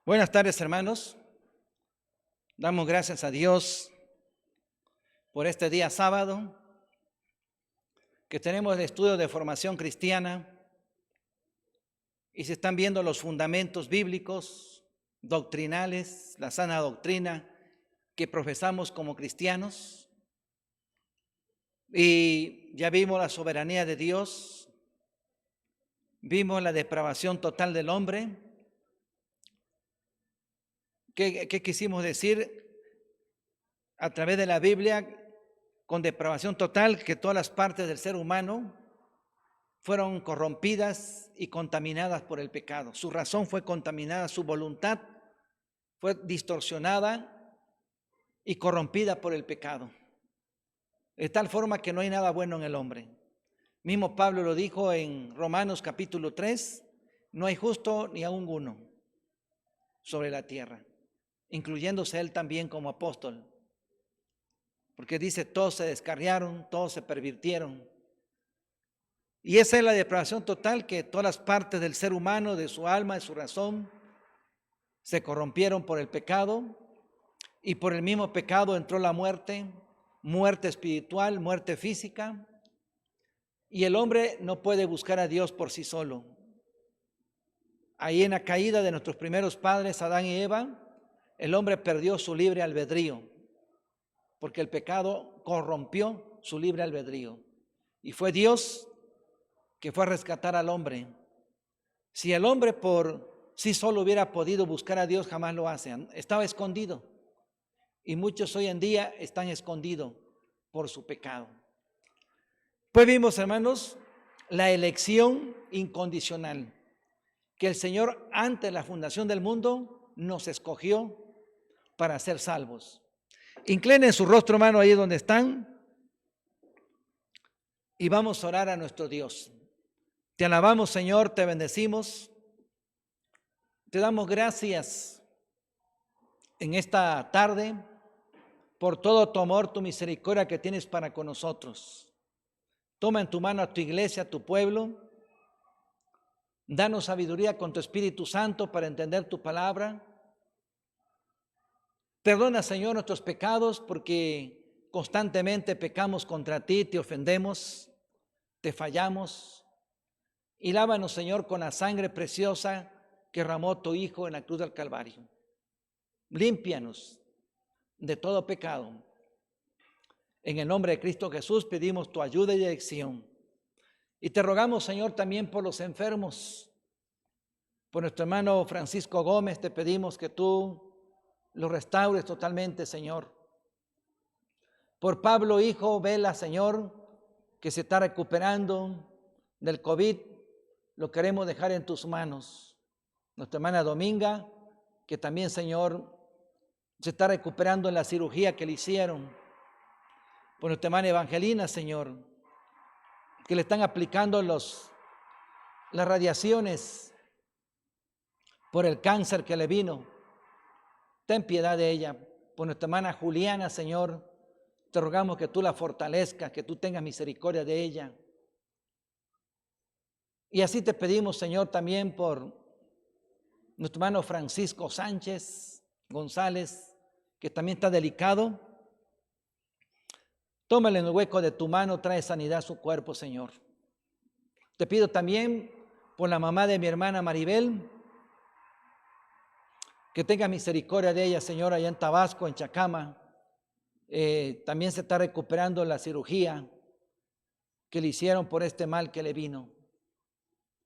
Buenas tardes, hermanos. Damos gracias a Dios por este día sábado, que tenemos el estudio de formación cristiana y se están viendo los fundamentos bíblicos, doctrinales, la sana doctrina que profesamos como cristianos. Y ya vimos la soberanía de Dios, vimos la depravación total del hombre. ¿Qué quisimos decir a través de la Biblia? Con depravación total, que todas las partes del ser humano fueron corrompidas y contaminadas por el pecado. Su razón fue contaminada, su voluntad fue distorsionada y corrompida por el pecado. De tal forma que no hay nada bueno en el hombre. Mismo Pablo lo dijo en Romanos capítulo 3, no hay justo ni aun uno sobre la tierra, incluyéndose él también como apóstol. Porque dice, todos se descarriaron, todos se pervirtieron. Y esa es la depravación total, que todas las partes del ser humano, de su alma, de su razón, se corrompieron por el pecado, y por el mismo pecado entró la muerte, muerte espiritual, muerte física, y el hombre no puede buscar a Dios por sí solo. Ahí en la caída de nuestros primeros padres, Adán y Eva, el hombre perdió su libre albedrío, porque el pecado corrompió su libre albedrío. Y fue Dios que fue a rescatar al hombre. Si el hombre por sí solo hubiera podido buscar a Dios, jamás lo hace. Estaba escondido. Y muchos hoy en día están escondidos por su pecado. Pues vimos, hermanos, la elección incondicional, que el Señor antes de la fundación del mundo nos escogió para ser salvos. Inclinen su rostro, hermano, ahí donde están, y vamos a orar a nuestro Dios. Te alabamos, Señor, te bendecimos, te damos gracias en esta tarde por todo tu amor, tu misericordia que tienes para con nosotros. Toma en tu mano a tu iglesia, a tu pueblo. Danos sabiduría con tu Espíritu Santo para entender tu palabra. Perdona, Señor, nuestros pecados, porque constantemente pecamos contra ti, te ofendemos, te fallamos. Y lávanos, Señor, con la sangre preciosa que derramó tu Hijo en la cruz del Calvario. Límpianos de todo pecado. En el nombre de Cristo Jesús pedimos tu ayuda y dirección. Y te rogamos, Señor, también por los enfermos. Por nuestro hermano Francisco Gómez te pedimos que tú lo restaures totalmente, Señor. Por Pablo, hijo, Vela, Señor, que se está recuperando del COVID, lo queremos dejar en tus manos. Nuestra hermana Dominga, que también, Señor, se está recuperando en la cirugía que le hicieron. Por nuestra hermana Evangelina, Señor, que le están aplicando las radiaciones por el cáncer que le vino. Ten piedad de ella. Por nuestra hermana Juliana, Señor, te rogamos que tú la fortalezcas, que tú tengas misericordia de ella. Y así te pedimos, Señor, también por nuestro hermano Francisco Sánchez González, que también está delicado. Tómale en el hueco de tu mano, trae sanidad a su cuerpo, Señor. Te pido también por la mamá de mi hermana Maribel, que tenga misericordia de ella, Señor, allá en Tabasco, en Chacama. También se está recuperando la cirugía que le hicieron por este mal que le vino.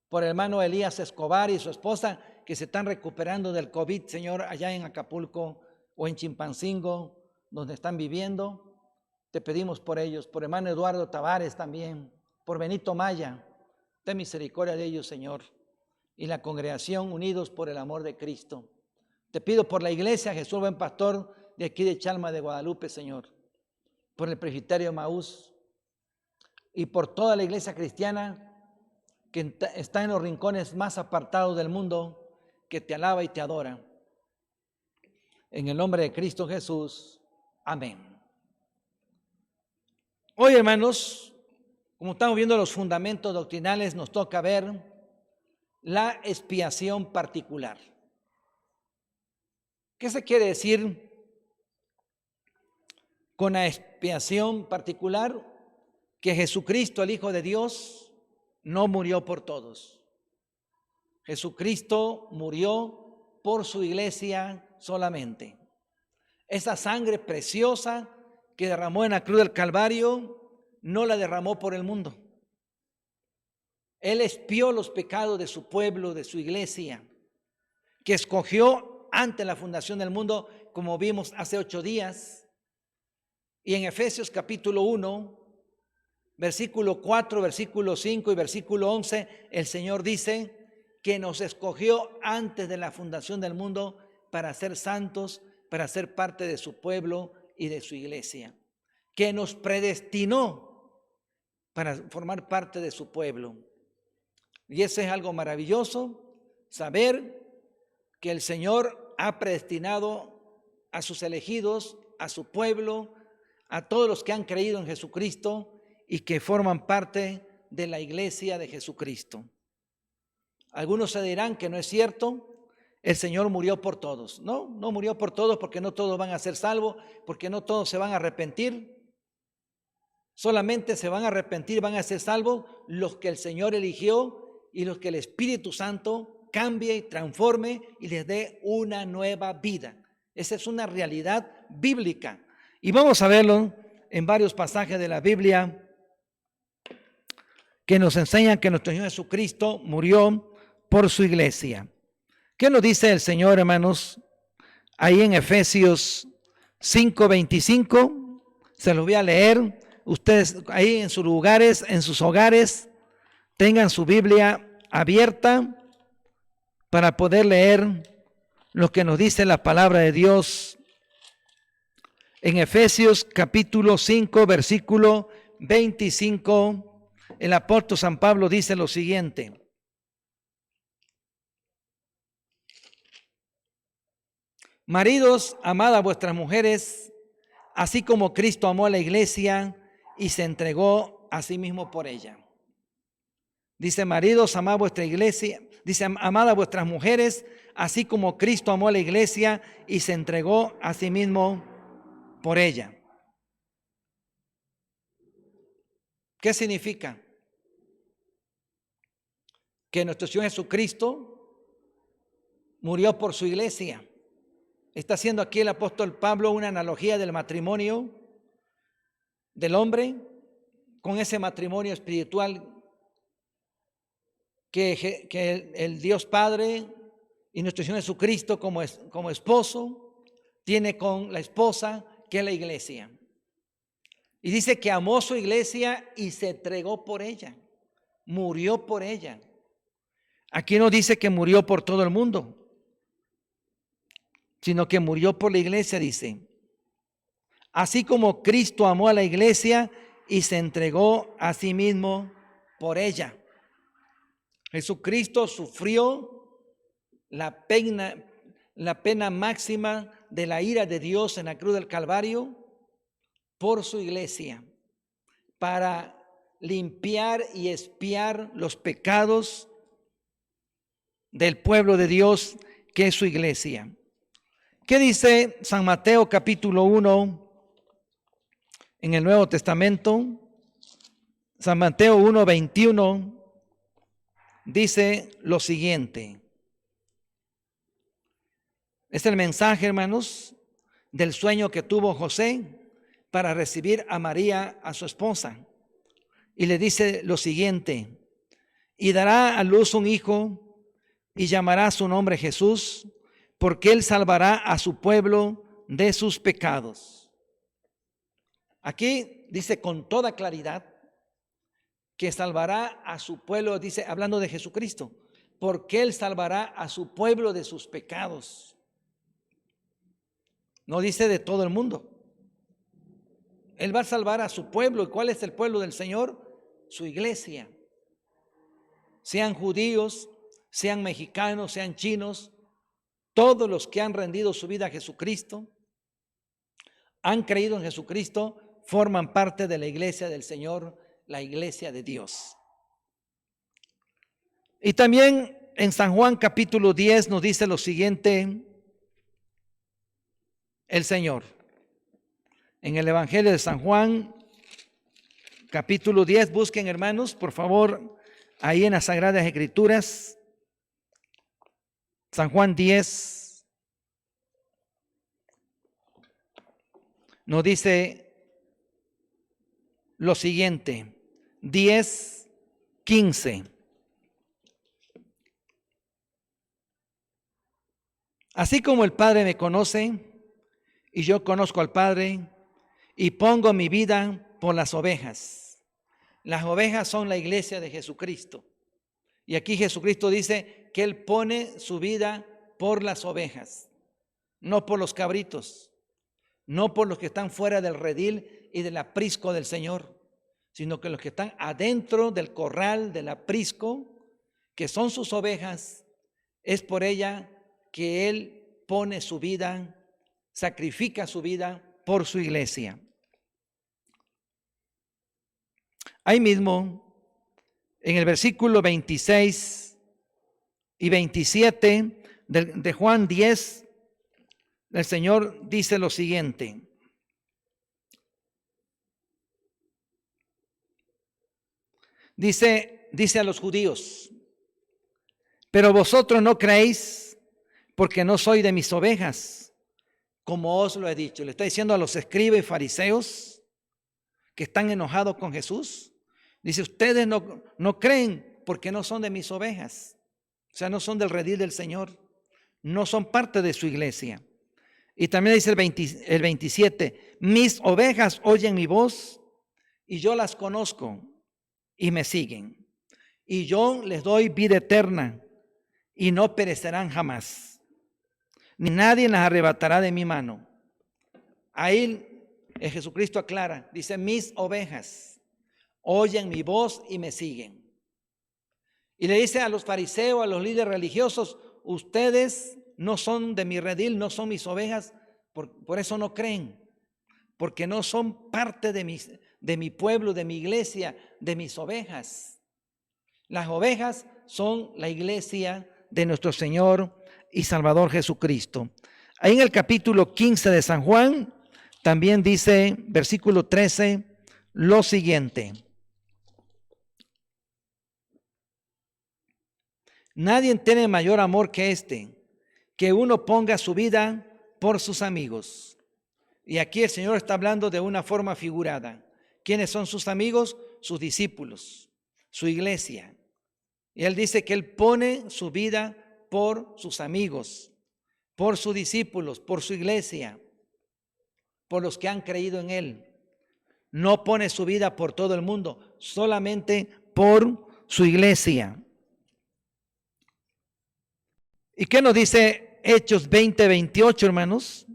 Por el hermano Elías Escobar y su esposa, que se están recuperando del COVID, Señor, allá en Acapulco o en Chimpancingo, donde están viviendo. Te pedimos por ellos, por hermano Eduardo Tavares también, por Benito Maya. Ten misericordia de ellos, Señor. Y la congregación unidos por el amor de Cristo. Te pido por la iglesia Jesús Buen Pastor de aquí de Chalma de Guadalupe, Señor. Por el presbiterio Maús. Y por toda la iglesia cristiana que está en los rincones más apartados del mundo, que te alaba y te adora. En el nombre de Cristo Jesús. Amén. Hoy, hermanos, como estamos viendo los fundamentos doctrinales, nos toca ver la expiación particular. ¿Qué se quiere decir con la expiación particular? Que Jesucristo, el Hijo de Dios, no murió por todos. Jesucristo murió por su iglesia solamente. Esa sangre preciosa que derramó en la cruz del Calvario, no la derramó por el mundo. Él expió los pecados de su pueblo, de su iglesia, que escogió antes la fundación del mundo, como vimos hace 8 días. Y en Efesios capítulo 1, versículo 4, versículo 5 y versículo 11, el Señor dice que nos escogió antes de la fundación del mundo para ser santos, para ser parte de su pueblo y de su iglesia, que nos predestinó para formar parte de su pueblo. Y eso es algo maravilloso, saber que el Señor ha predestinado a sus elegidos, a su pueblo, a todos los que han creído en Jesucristo y que forman parte de la iglesia de Jesucristo. Algunos se dirán que no es cierto, el Señor murió por todos. No, no murió por todos, porque no todos van a ser salvos, porque no todos se van a arrepentir. Solamente se van a arrepentir, van a ser salvos los que el Señor eligió y los que el Espíritu Santo cambie y transforme y les dé una nueva vida. Esa es una realidad bíblica. Y vamos a verlo en varios pasajes de la Biblia que nos enseñan que nuestro Señor Jesucristo murió por su iglesia. ¿Qué nos dice el Señor, hermanos? Ahí en Efesios 5:25, se lo voy a leer. Ustedes ahí en sus lugares, en sus hogares, tengan su Biblia abierta para poder leer lo que nos dice la palabra de Dios. En Efesios capítulo 5, versículo 25, el apóstol San Pablo dice lo siguiente: maridos, amad a vuestras mujeres, así como Cristo amó a la iglesia y se entregó a sí mismo por ella. Dice, maridos, amad a vuestra iglesia, dice, amad a vuestras mujeres, así como Cristo amó a la iglesia y se entregó a sí mismo por ella. ¿Qué significa? Que nuestro Señor Jesucristo murió por su iglesia. Está haciendo aquí el apóstol Pablo una analogía del matrimonio del hombre con ese matrimonio espiritual que el Dios Padre y nuestro Señor Jesucristo como esposo tiene con la esposa, que es la iglesia. Y dice que amó su iglesia y se entregó por ella, murió por ella. Aquí no dice que murió por todo el mundo, sino que murió por la iglesia, dice. Así como Cristo amó a la iglesia y se entregó a sí mismo por ella. Jesucristo sufrió la pena máxima de la ira de Dios en la cruz del Calvario por su iglesia, para limpiar y expiar los pecados del pueblo de Dios, que es su iglesia. ¿Qué dice San Mateo capítulo 1 en el Nuevo Testamento? San Mateo 1:21 dice lo siguiente. Es el mensaje, hermanos, del sueño que tuvo José para recibir a María, a su esposa. Y le dice lo siguiente: y dará a luz un hijo y llamará su nombre Jesús, porque él salvará a su pueblo de sus pecados. Aquí dice con toda claridad que salvará a su pueblo, dice, hablando de Jesucristo, porque él salvará a su pueblo de sus pecados. No dice de todo el mundo. Él va a salvar a su pueblo. ¿Y cuál es el pueblo del Señor? Su iglesia. Sean judíos, sean mexicanos, sean chinos, todos los que han rendido su vida a Jesucristo, han creído en Jesucristo, forman parte de la iglesia del Señor, la iglesia de Dios. Y también en San Juan capítulo 10 nos dice lo siguiente: el Señor. En el Evangelio de San Juan, capítulo 10, busquen, hermanos, por favor, ahí en las Sagradas Escrituras, San Juan 10, nos dice lo siguiente, 10:15. Así como el Padre me conoce y yo conozco al Padre y pongo mi vida por las ovejas. Las ovejas son la iglesia de Jesucristo. Y aquí Jesucristo dice que Él pone su vida por las ovejas, no por los cabritos, no por los que están fuera del redil y del aprisco del Señor, sino que los que están adentro del corral del aprisco, que son sus ovejas, es por ella que Él pone su vida, sacrifica su vida por su iglesia. Ahí mismo, en el versículo 26 y 27 de Juan 10, el Señor dice lo siguiente. Dice a los judíos, pero vosotros no creéis porque no soy de mis ovejas, como os lo he dicho. Le está diciendo a los escribas y fariseos que están enojados con Jesús. Dice, ustedes no creen porque no son de mis ovejas. O sea, no son del redil del Señor. No son parte de su iglesia. Y también dice el 27, mis ovejas oyen mi voz y yo las conozco y me siguen. Y yo les doy vida eterna y no perecerán jamás. Ni nadie las arrebatará de mi mano. Ahí Jesucristo aclara, dice, mis ovejas oyen mi voz y me siguen. Y le dice a los fariseos, a los líderes religiosos, ustedes no son de mi redil, no son mis ovejas, por eso no creen, porque no son parte de mi pueblo, de mi iglesia, de mis ovejas. Las ovejas son la iglesia de nuestro Señor y Salvador Jesucristo. Ahí en el capítulo 15 de San Juan, también dice, versículo 13, lo siguiente. Nadie tiene mayor amor que este, que uno ponga su vida por sus amigos. Y aquí el Señor está hablando de una forma figurada. ¿Quiénes son sus amigos? Sus discípulos, su iglesia. Y Él dice que Él pone su vida por sus amigos, por sus discípulos, por su iglesia, por los que han creído en Él. No pone su vida por todo el mundo, solamente por su iglesia. ¿Y qué nos dice Hechos 20:28, hermanos?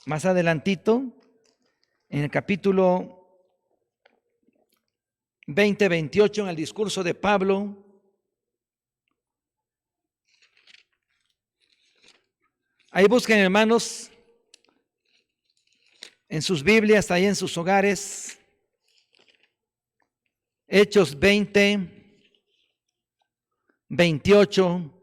Más adelantito, en el capítulo 20:28, en el discurso de Pablo, ahí busquen, hermanos, en sus Biblias, ahí en sus hogares, Hechos 20:28.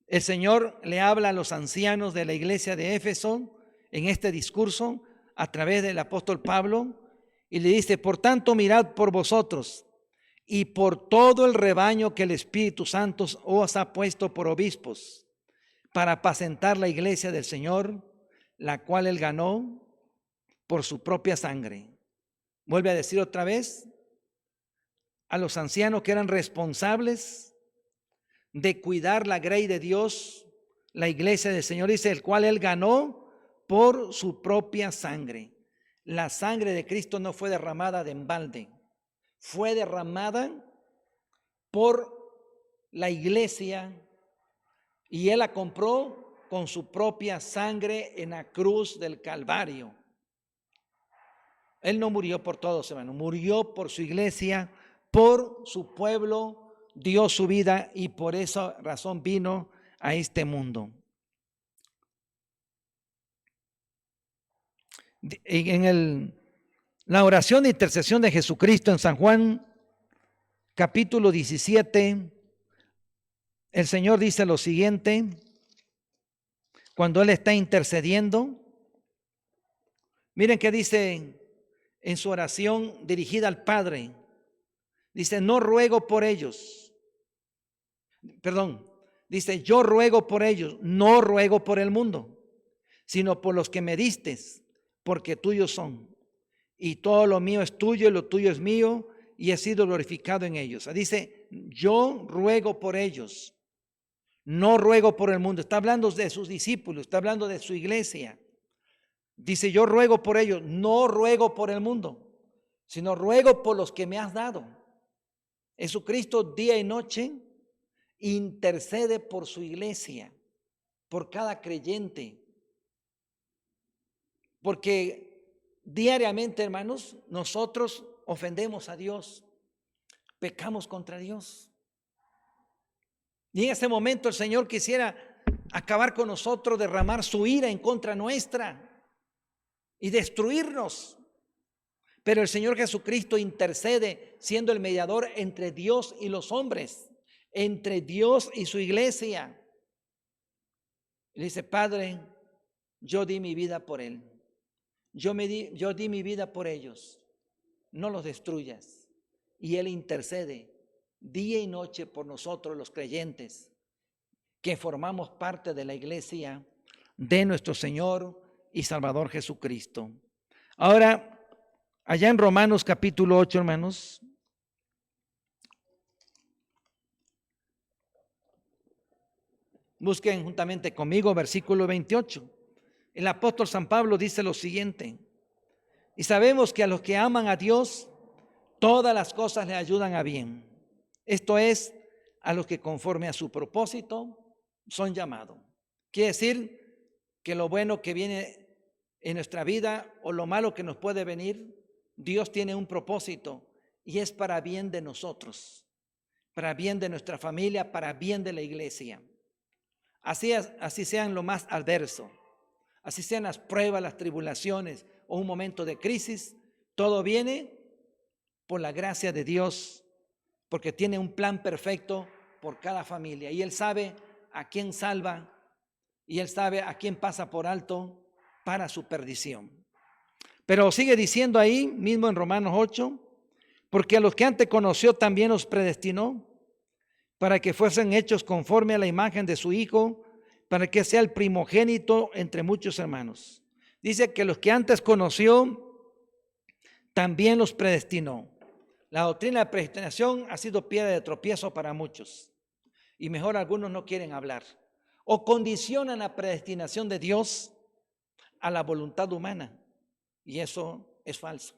El Señor le habla a los ancianos de la iglesia de Éfeso en este discurso a través del apóstol Pablo y le dice, por tanto mirad por vosotros y por todo el rebaño que el Espíritu Santo os ha puesto por obispos para apacentar la iglesia del Señor, la cual Él ganó por su propia sangre. Vuelve a decir otra vez a los ancianos que eran responsables de cuidar la grey de Dios, la iglesia del Señor, dice, el cual Él ganó por su propia sangre. La sangre de Cristo no fue derramada de embalde, fue derramada por la iglesia y Él la compró con su propia sangre en la cruz del Calvario. Él no murió por todos, hermano, murió por su iglesia, por su pueblo, dio su vida y por esa razón vino a este mundo. En la oración de intercesión de Jesucristo en San Juan, capítulo 17, el Señor dice lo siguiente, cuando Él está intercediendo. Miren qué dice en su oración dirigida al Padre. Dice, no ruego por ellos. Perdón, dice, yo ruego por ellos, no ruego por el mundo, sino por los que me distes, porque tuyos son. Y todo lo mío es tuyo y lo tuyo es mío, y he sido glorificado en ellos. Dice, yo ruego por ellos, no ruego por el mundo. Está hablando de sus discípulos, está hablando de su iglesia. Dice, yo ruego por ellos, no ruego por el mundo, sino ruego por los que me has dado. Jesucristo día y noche intercede por su iglesia, por cada creyente. Porque diariamente, hermanos, nosotros ofendemos a Dios, pecamos contra Dios. Y en ese momento el Señor quisiera acabar con nosotros, derramar su ira en contra nuestra y destruirnos. Pero el Señor Jesucristo intercede siendo el mediador entre Dios y los hombres, entre Dios y su iglesia. Y dice, Padre, yo di mi vida por él. Yo di mi vida por ellos. No los destruyas. Y Él intercede día y noche por nosotros los creyentes que formamos parte de la iglesia de nuestro Señor y Salvador Jesucristo. Ahora, allá en Romanos capítulo 8, hermanos, busquen juntamente conmigo versículo 28. El apóstol San Pablo dice lo siguiente: y sabemos que a los que aman a Dios, todas las cosas le ayudan a bien. Esto es, a los que conforme a su propósito son llamados. Quiere decir que lo bueno que viene en nuestra vida o lo malo que nos puede venir, Dios tiene un propósito y es para bien de nosotros, para bien de nuestra familia, para bien de la iglesia. Así sean lo más adverso, así sean las pruebas, las tribulaciones o un momento de crisis, todo viene por la gracia de Dios, porque tiene un plan perfecto por cada familia y Él sabe a quién salva y Él sabe a quién pasa por alto para su perdición. Pero sigue diciendo ahí mismo en Romanos 8, porque a los que antes conoció también los predestinó para que fuesen hechos conforme a la imagen de su Hijo, para que sea el primogénito entre muchos hermanos. Dice que los que antes conoció también los predestinó. La doctrina de predestinación ha sido piedra de tropiezo para muchos y mejor algunos no quieren hablar o condicionan la predestinación de Dios a la voluntad humana, y eso es falso,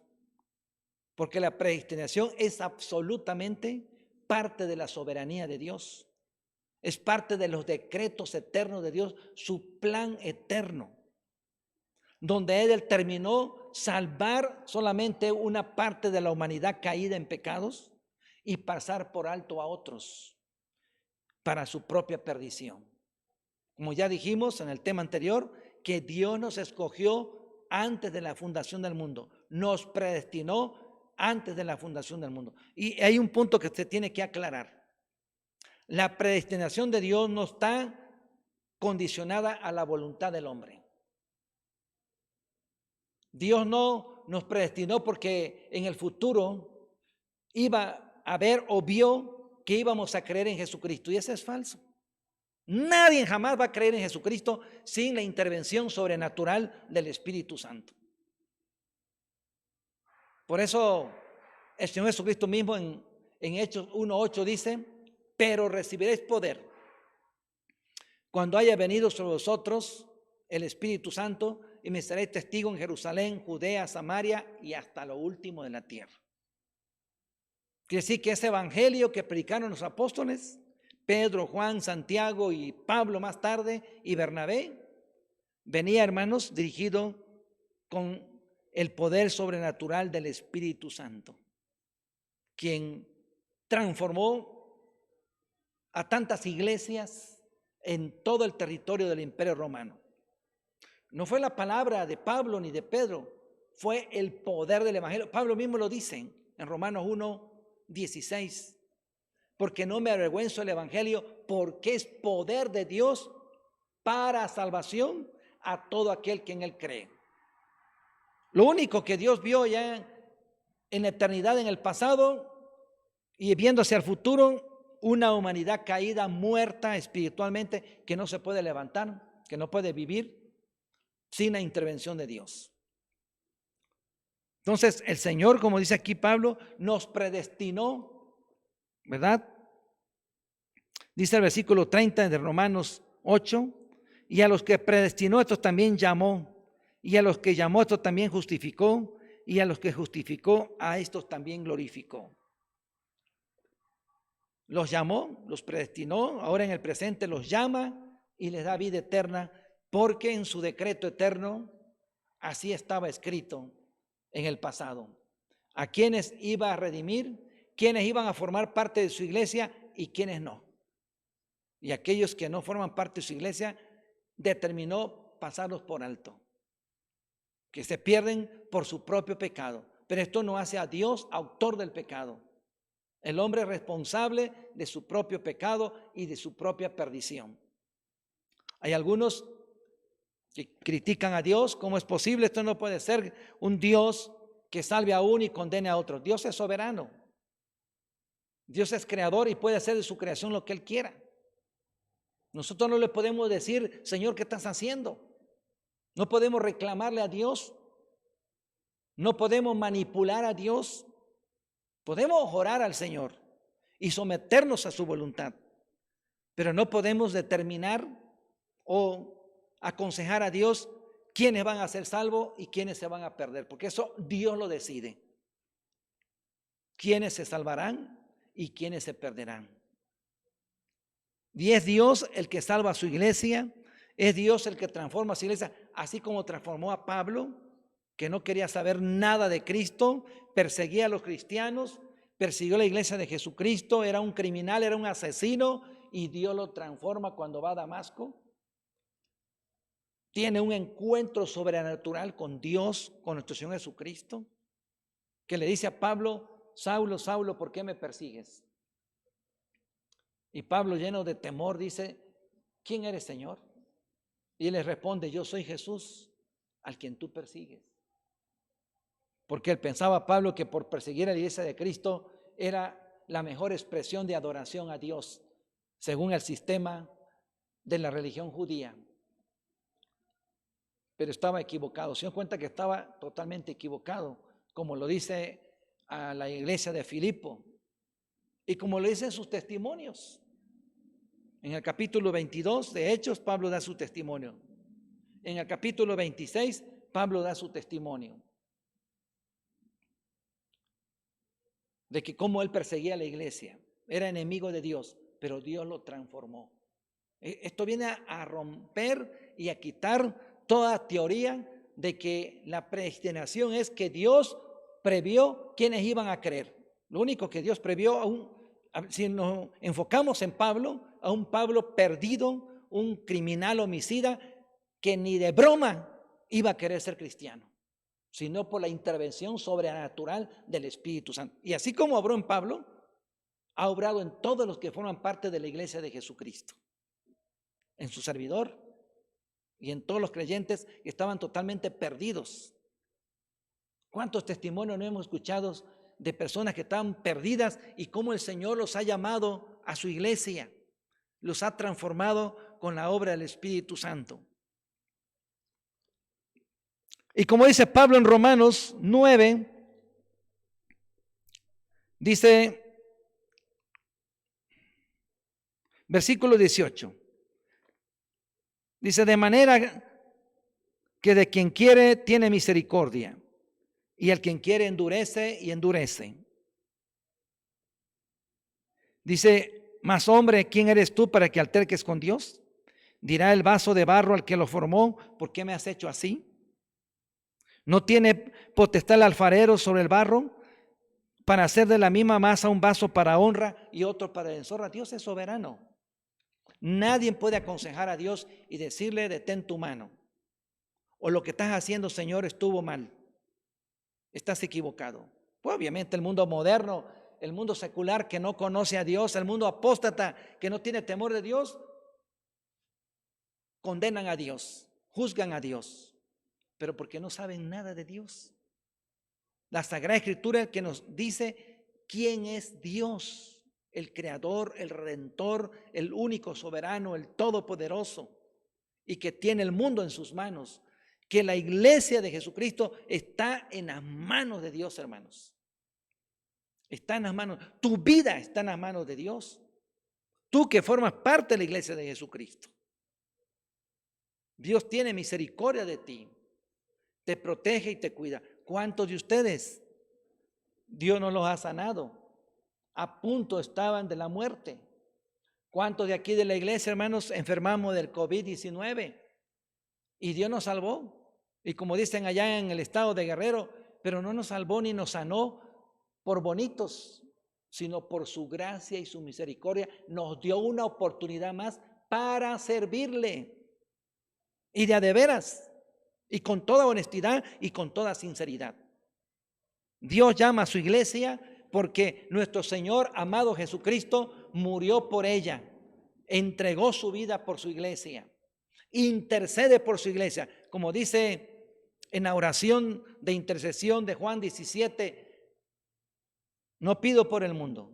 porque la predestinación es absolutamente parte de la soberanía de Dios, es parte de los decretos eternos de Dios, su plan eterno, donde Él determinó salvar solamente una parte de la humanidad caída en pecados y pasar por alto a otros para su propia perdición. Como ya dijimos en el tema anterior, que Dios nos escogió antes de la fundación del mundo, nos predestinó antes de la fundación del mundo. Y hay un punto que se tiene que aclarar. La predestinación de Dios no está condicionada a la voluntad del hombre. Dios no nos predestinó porque en el futuro iba a ver o vio que íbamos a creer en Jesucristo, y eso es falso. Nadie jamás va a creer en Jesucristo sin la intervención sobrenatural del Espíritu Santo. Por eso el Señor Jesucristo mismo en Hechos 1:8 dice: pero recibiréis poder cuando haya venido sobre vosotros el Espíritu Santo, y me seréis testigo en Jerusalén, Judea, Samaria y hasta lo último de la tierra. Quiere decir que ese evangelio que predicaron los apóstoles, Pedro, Juan, Santiago y Pablo más tarde, y Bernabé, venía, hermanos, dirigido con el poder sobrenatural del Espíritu Santo, quien transformó a tantas iglesias en todo el territorio del Imperio Romano. No fue la palabra de Pablo ni de Pedro, fue el poder del evangelio. Pablo mismo lo dice en Romanos 1:16, porque no me avergüenzo del evangelio, porque es poder de Dios para salvación a todo aquel que en Él cree. Lo único que Dios vio ya en la eternidad, en el pasado, y viendo hacia el futuro, una humanidad caída, muerta espiritualmente, que no se puede levantar, que no puede vivir sin la intervención de Dios. Entonces, el Señor, como dice aquí Pablo, nos predestinó, ¿verdad? Dice el versículo 30 de Romanos 8, y a los que predestinó, estos también llamó, y a los que llamó, estos también justificó, y a los que justificó, a estos también glorificó. Los llamó, los predestinó, ahora en el presente los llama y les da vida eterna, porque en su decreto eterno así estaba escrito en el pasado. A quienes iba a redimir, quienes iban a formar parte de su iglesia y quienes no. Y aquellos que no forman parte de su iglesia, determinó pasarlos por alto, que se pierden por su propio pecado. Pero esto no hace a Dios autor del pecado. El hombre es responsable de su propio pecado y de su propia perdición. Hay algunos que critican a Dios. ¿Cómo es posible? Esto no puede ser un Dios que salve a uno y condene a otro. Dios es soberano. Dios es creador y puede hacer de su creación lo que Él quiera. Nosotros no le podemos decir, Señor, ¿qué estás haciendo? No podemos reclamarle a Dios. No podemos manipular a Dios. Podemos orar al Señor y someternos a su voluntad, pero no podemos determinar o aconsejar a Dios quiénes van a ser salvos y quiénes se van a perder, porque eso Dios lo decide. Quiénes se salvarán y quiénes se perderán. Y es Dios el que salva a su iglesia, es Dios el que transforma a su iglesia, así como transformó a Pablo, que no quería saber nada de Cristo, perseguía a los cristianos, persiguió a la iglesia de Jesucristo, era un criminal, era un asesino, y Dios lo transforma cuando va a Damasco. Tiene un encuentro sobrenatural con Dios, con nuestro Señor Jesucristo, que le dice a Pablo, Saulo, Saulo, ¿por qué me persigues? Y Pablo, lleno de temor, dice, ¿quién eres, Señor? Y él le responde, yo soy Jesús, al quien tú persigues. Porque él pensaba, Pablo, que por perseguir a la iglesia de Cristo era la mejor expresión de adoración a Dios, según el sistema de la religión judía. Pero estaba equivocado. Se dio cuenta que estaba totalmente equivocado, como lo dice a la iglesia de Filipo y como lo dicen sus testimonios. En el capítulo 22 de Hechos, Pablo da su testimonio. En el capítulo 26, Pablo da su testimonio de que cómo él perseguía a la iglesia, era enemigo de Dios, pero Dios lo transformó. Esto viene a romper y a quitar toda teoría de que la predestinación es que Dios previó quienes iban a creer. Lo único que Dios previó, si nos enfocamos en Pablo, a un Pablo perdido, un criminal homicida que ni de broma iba a querer ser cristiano, sino por la intervención sobrenatural del Espíritu Santo. Y así como obró en Pablo, ha obrado en todos los que forman parte de la iglesia de Jesucristo, en su servidor y en todos los creyentes que estaban totalmente perdidos. ¿Cuántos testimonios no hemos escuchado de personas que estaban perdidas y cómo el Señor los ha llamado a su iglesia, los ha transformado con la obra del Espíritu Santo? Y como dice Pablo en Romanos 9, dice, versículo 18, dice, de manera que de quien quiere tiene misericordia, y al quien quiere endurece y endurece. Dice, mas hombre, ¿quién eres tú para que alterques con Dios? Dirá el vaso de barro al que lo formó, ¿por qué me has hecho así? ¿No tiene potestad el alfarero sobre el barro para hacer de la misma masa un vaso para honra y otro para deshonra? Dios es soberano. Nadie puede aconsejar a Dios y decirle, detén tu mano, o lo que estás haciendo, Señor, estuvo mal, estás equivocado. Pues obviamente el mundo moderno, el mundo secular que no conoce a Dios, el mundo apóstata que no tiene temor de Dios, condenan a Dios, juzgan a Dios, pero porque no saben nada de Dios. La Sagrada Escritura es el que nos dice quién es Dios, el Creador, el Redentor, el único soberano, el Todopoderoso, y que tiene el mundo en sus manos, que la iglesia de Jesucristo está en las manos de Dios, hermanos. Está en las manos, tu vida está en las manos de Dios. Tú que formas parte de la iglesia de Jesucristo. Dios tiene misericordia de ti, te protege y te cuida. ¿Cuántos de ustedes Dios no los ha sanado? A punto estaban de la muerte. ¿Cuántos de aquí de la iglesia, hermanos, enfermamos del COVID-19? Y Dios nos salvó. Y como dicen allá en el estado de Guerrero, pero no nos salvó ni nos sanó por bonitos, sino por su gracia y su misericordia. Nos dio una oportunidad más para servirle. Y de a de veras, y con toda honestidad y con toda sinceridad. Dios llama a su iglesia porque nuestro Señor amado Jesucristo murió por ella, entregó su vida por su iglesia, intercede por su iglesia, como dice en la oración de intercesión de Juan 17, no pido por el mundo,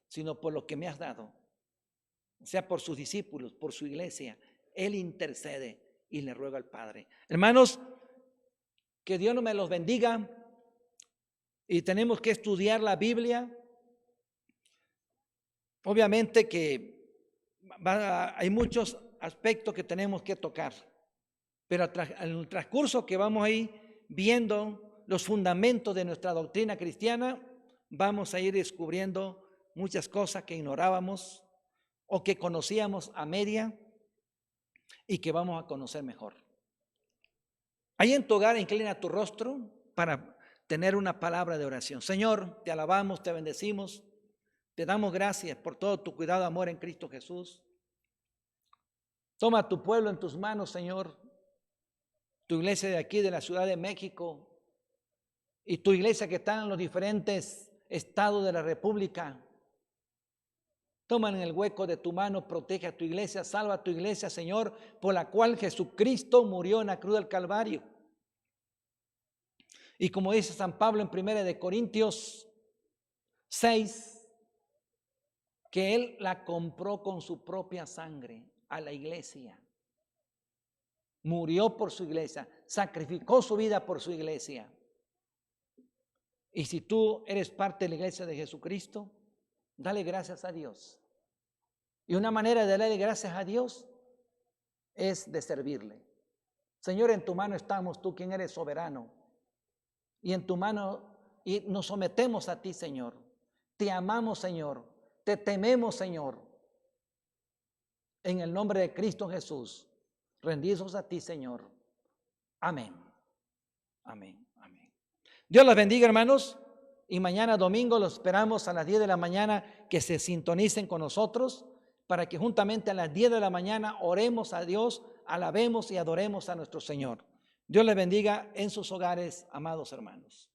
sino por lo que me has dado, o sea, por sus discípulos, por su iglesia. Él intercede y le ruega al Padre. Hermanos, que Dios me los bendiga, y tenemos que estudiar la Biblia. Obviamente que hay muchos aspectos que tenemos que tocar, pero en el transcurso que vamos a ir viendo los fundamentos de nuestra doctrina cristiana, vamos a ir descubriendo muchas cosas que ignorábamos o que conocíamos a media y que vamos a conocer mejor. Ahí en tu hogar, inclina tu rostro para tener una palabra de oración. Señor, te alabamos, te bendecimos, te damos gracias por todo tu cuidado, amor en Cristo Jesús. Toma a tu pueblo en tus manos, Señor, tu iglesia de aquí, de la Ciudad de México, y tu iglesia que está en los diferentes estados de la República. Toma en el hueco de tu mano, protege a tu iglesia, salva a tu iglesia, Señor, por la cual Jesucristo murió en la cruz del Calvario. Y como dice San Pablo en 1 Corintios 6, que Él la compró con su propia sangre a la iglesia. Murió por su iglesia, sacrificó su vida por su iglesia. Y si tú eres parte de la iglesia de Jesucristo, dale gracias a Dios. Y una manera de darle gracias a Dios es de servirle. Señor, en tu mano estamos, tú quien eres soberano. Y en tu mano, y nos sometemos a ti, Señor. Te amamos, Señor. Te tememos, Señor. En el nombre de Cristo Jesús, rendidos a ti, Señor. Amén. Amén. Amén. Dios los bendiga, hermanos. Y mañana domingo los esperamos a las 10 de la mañana que se sintonicen con nosotros para que juntamente a las 10 de la mañana oremos a Dios, alabemos y adoremos a nuestro Señor. Dios les bendiga en sus hogares, amados hermanos.